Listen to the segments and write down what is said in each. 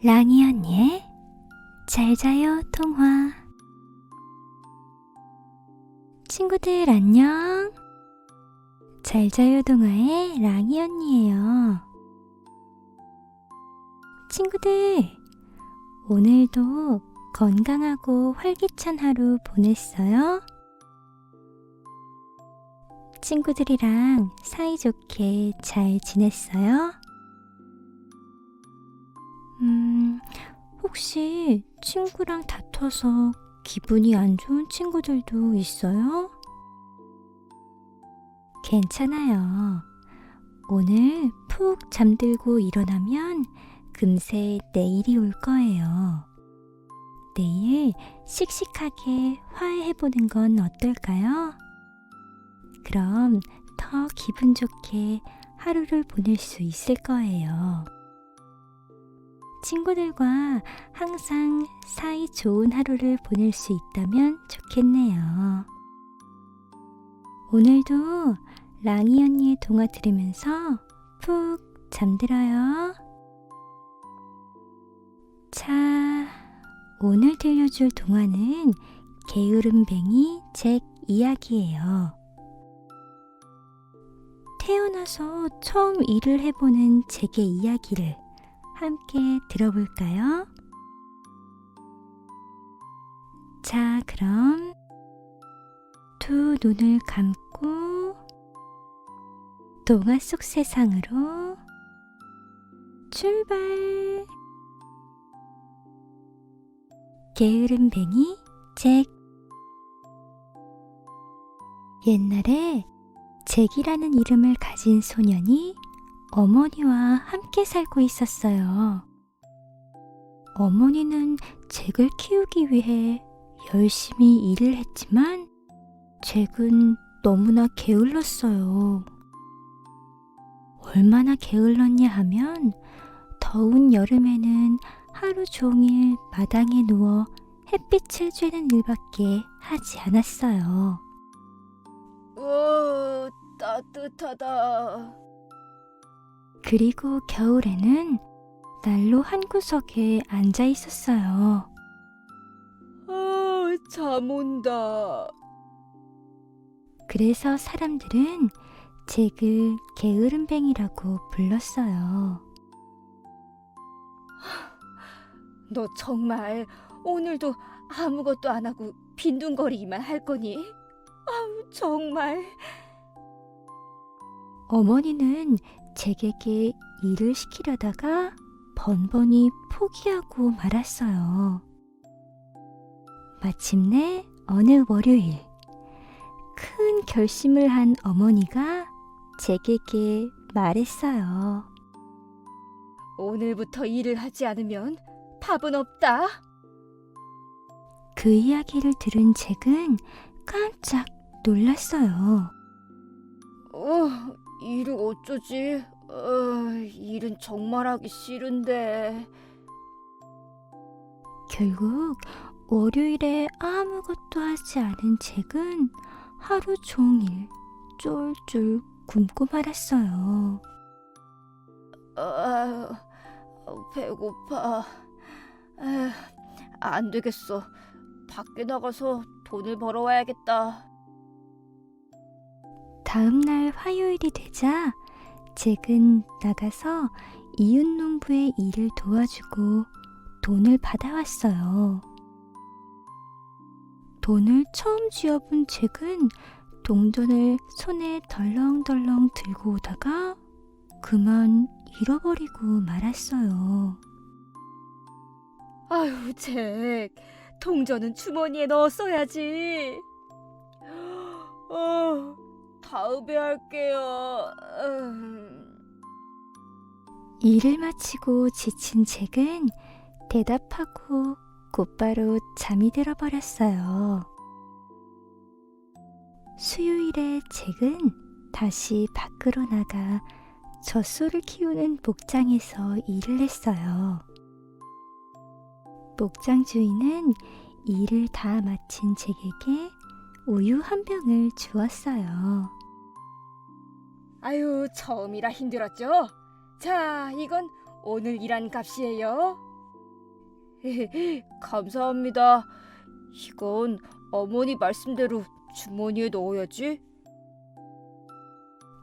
랑이 언니의 잘 자요 통화. 친구들 안녕. 잘 자요 동화의 랑이 언니예요. 친구들, 오늘도 건강하고 활기찬 하루 보냈어요? 친구들이랑 사이좋게 잘 지냈어요? 혹시 친구랑 다퉈서 기분이 안 좋은 친구들도 있어요? 괜찮아요. 오늘 푹 잠들고 일어나면 금세 내일이 올 거예요. 내일 씩씩하게 화해해보는 건 어떨까요? 그럼 더 기분 좋게 하루를 보낼 수 있을 거예요. 친구들과 항상 사이 좋은 하루를 보낼 수 있다면 좋겠네요. 오늘도 랑이 언니의 동화 들으면서 푹 잠들어요. 자, 오늘 들려줄 동화는 게으름뱅이 잭 이야기예요. 태어나서 처음 일을 해보는 잭의 이야기를 함께 들어볼까요? 자, 그럼 두 눈을 감고 동화 속 세상으로 출발! 게으름뱅이 잭. 옛날에 잭이라는 이름을 가진 소년이 어머니와 함께 살고 있었어요. 어머니는 잭을 키우기 위해 열심히 일을 했지만 잭은 너무나 게을렀어요. 얼마나 게을렀냐 하면 더운 여름에는 하루 종일 마당에 누워 햇빛을 쬐는 일밖에 하지 않았어요. 따뜻하다. 그리고 겨울에는 난로 한 구석에 앉아 있었어요. 잠 온다. 그래서 사람들은 잭을 게으름뱅이라고 불렀어요. 너 정말 오늘도 아무것도 안 하고 빈둥거리기만 할 거니? 정말. 어머니는 잭에게 일을 시키려다가 번번이 포기하고 말았어요. 마침내 어느 월요일, 큰 결심을 한 어머니가 잭에게 말했어요. 오늘부터 일을 하지 않으면 밥은 없다. 그 이야기를 들은 잭은 깜짝 놀랐어요. 일을 어쩌지? 일은 정말 하기 싫은데. 결국 월요일에 아무것도 하지 않은 잭은 하루 종일 쫄쫄 굶고 말았어요. 배고파. 안 되겠어. 밖에 나가서 돈을 벌어와야겠다. 다음 날 화요일이 되자 잭은 나가서 이웃 농부의 일을 도와주고 돈을 받아왔어요. 돈을 처음 쥐어본 잭은 동전을 손에 덜렁덜렁 들고 오다가 그만 잃어버리고 말았어요. 아유, 잭. 동전은 주머니에 넣었어야지. 다음에 할게요. 일을 마치고 지친 잭은 대답하고 곧바로 잠이 들어버렸어요. 수요일에 잭은 다시 밖으로 나가 젖소를 키우는 목장에서 일을 했어요. 목장 주인은 일을 다 마친 잭에게 우유 한 병을 주었어요. 아유, 처음이라 힘들었죠? 자, 이건 오늘 일한 값이에요. 감사합니다. 이건 어머니 말씀대로 주머니에 넣어야지.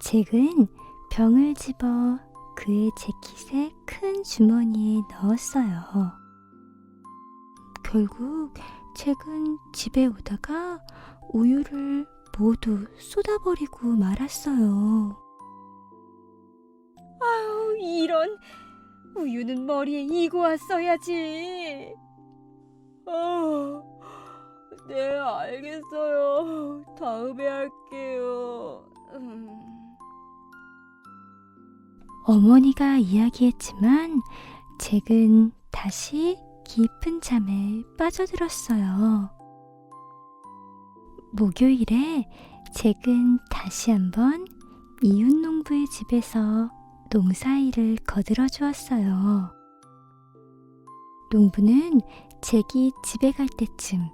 잭은 병을 집어 그의 재킷의 큰 주머니에 넣었어요. 결국 잭은 집에 오다가 우유를 모두 쏟아버리고 말았어요. 아유, 이런. 우유는 머리에 이고 왔어야지. 네, 알겠어요. 다음에 할게요. 어머니가 이야기했지만 잭은 다시 깊은 잠에 빠져들었어요. 목요일에 잭은 다시 한번 이웃 농부의 집에서 농사일을 거들어 주었어요. 농부는 잭이 집에 갈 때쯤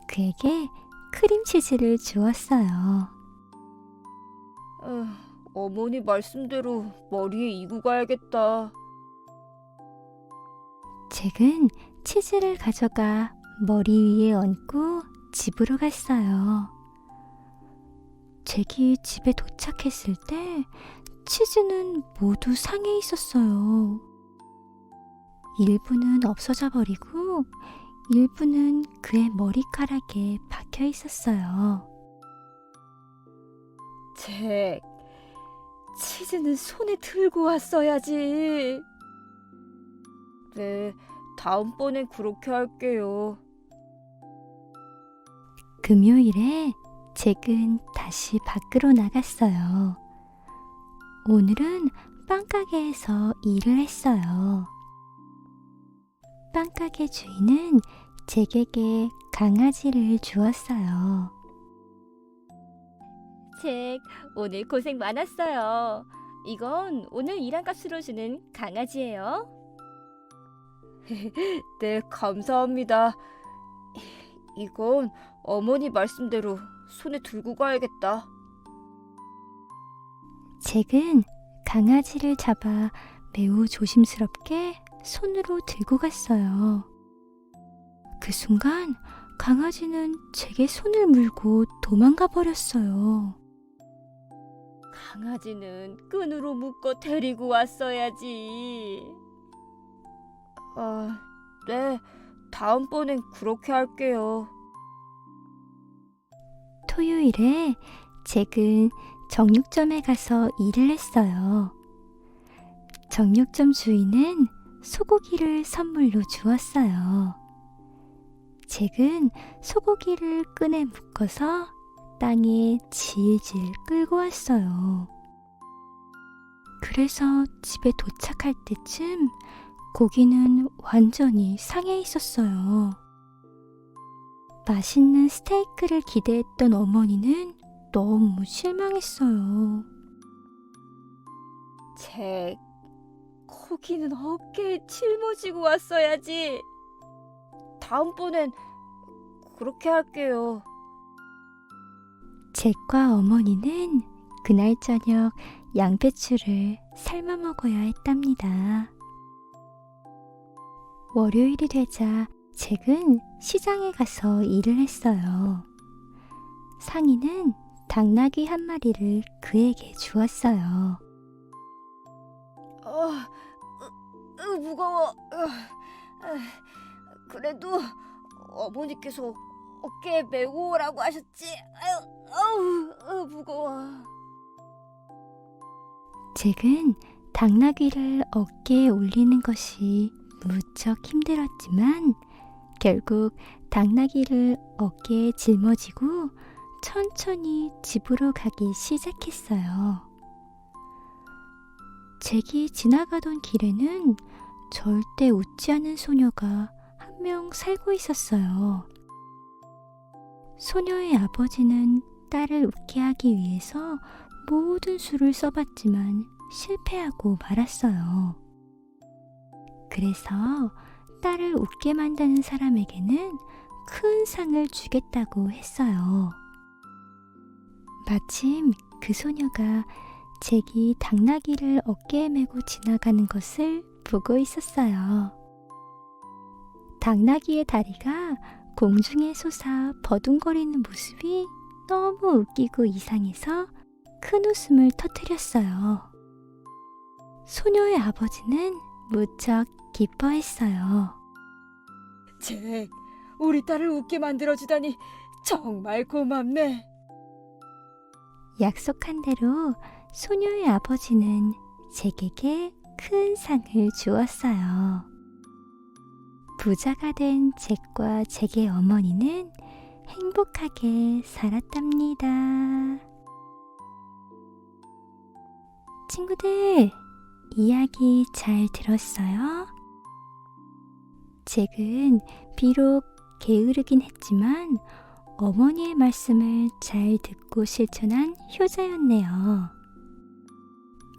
그에게 크림치즈를 주었어요. 어머니 말씀대로 머리에 이고 가야겠다. 잭은 치즈를 가져가 머리 위에 얹고 집으로 갔어요. 잭이 집에 도착했을 때 치즈는 모두 상해 있었어요. 일부는 없어져 버리고 일부는 그의 머리카락에 박혀 있었어요. 잭, 치즈는 손에 들고 왔어야지. 네, 다음번엔 그렇게 할게요. 금요일에 잭은 다시 밖으로 나갔어요. 오늘은 빵가게에서 일을 했어요. 빵가게 주인은 잭에게 강아지를 주었어요. 잭, 오늘 고생 많았어요. 이건 오늘 일한 값으로 주는 강아지예요. 네, 감사합니다. 이건 어머니 말씀대로 손에 들고 가야겠다. 잭은 강아지를 잡아 매우 조심스럽게 손으로 들고 갔어요. 그 순간 강아지는 잭의 손을 물고 도망가 버렸어요. 강아지는 끈으로 묶어 데리고 왔어야지. 네, 다음번엔 그렇게 할게요. 토요일에 잭은 정육점에 가서 일을 했어요. 정육점 주인은 소고기를 선물로 주었어요. 잭은 소고기를 끈에 묶어서 땅에 질질 끌고 왔어요. 그래서 집에 도착할 때쯤 고기는 완전히 상해 있었어요. 맛있는 스테이크를 기대했던 어머니는 너무 실망했어요. 잭, 고기는 어깨에 짊어지고 왔어야지. 다음번엔 그렇게 할게요. 잭과 어머니는 그날 저녁 양배추를 삶아 먹어야 했답니다. 월요일이 되자 잭은 시장에 가서 일을 했어요. 상인은 당나귀 한 마리를 그에게 주었어요. 무거워. 그래도 어머니께서 어깨에 메고 오라고 하셨지. 무거워. 잭은 당나귀를 어깨에 올리는 것이 무척 힘들었지만 결국 당나귀를 어깨에 짊어지고 천천히 집으로 가기 시작했어요. 잭이 지나가던 길에는 절대 웃지 않은 소녀가 한 명 살고 있었어요. 소녀의 아버지는 딸을 웃게 하기 위해서 모든 수를 써봤지만 실패하고 말았어요. 그래서 딸을 웃게 만드는 사람에게는 큰 상을 주겠다고 했어요. 마침 그 소녀가 잭이 당나귀를 어깨에 메고 지나가는 것을 보고 있었어요. 당나귀의 다리가 공중에 솟아 버둥거리는 모습이 너무 웃기고 이상해서 큰 웃음을 터뜨렸어요. 소녀의 아버지는 무척 기뻐했어요. 잭, 우리 딸을 웃게 만들어주다니 정말 고맙네. 약속한 대로 소녀의 아버지는 잭에게 큰 상을 주었어요. 부자가 된 잭과 잭의 어머니는 행복하게 살았답니다. 친구들, 이야기 잘 들었어요? 잭은 비록 게으르긴 했지만 어머니의 말씀을 잘 듣고 실천한 효자였네요.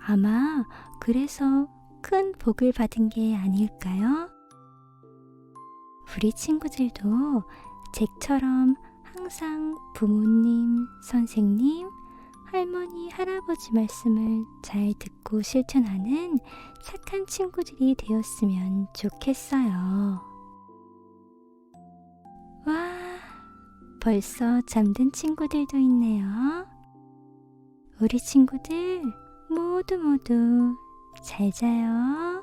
아마 그래서 큰 복을 받은 게 아닐까요? 우리 친구들도 잭처럼 항상 부모님, 선생님, 할머니, 할아버지 말씀을 잘 듣고 실천하는 착한 친구들이 되었으면 좋겠어요. 와, 벌써 잠든 친구들도 있네요. 우리 친구들 모두 잘 자요.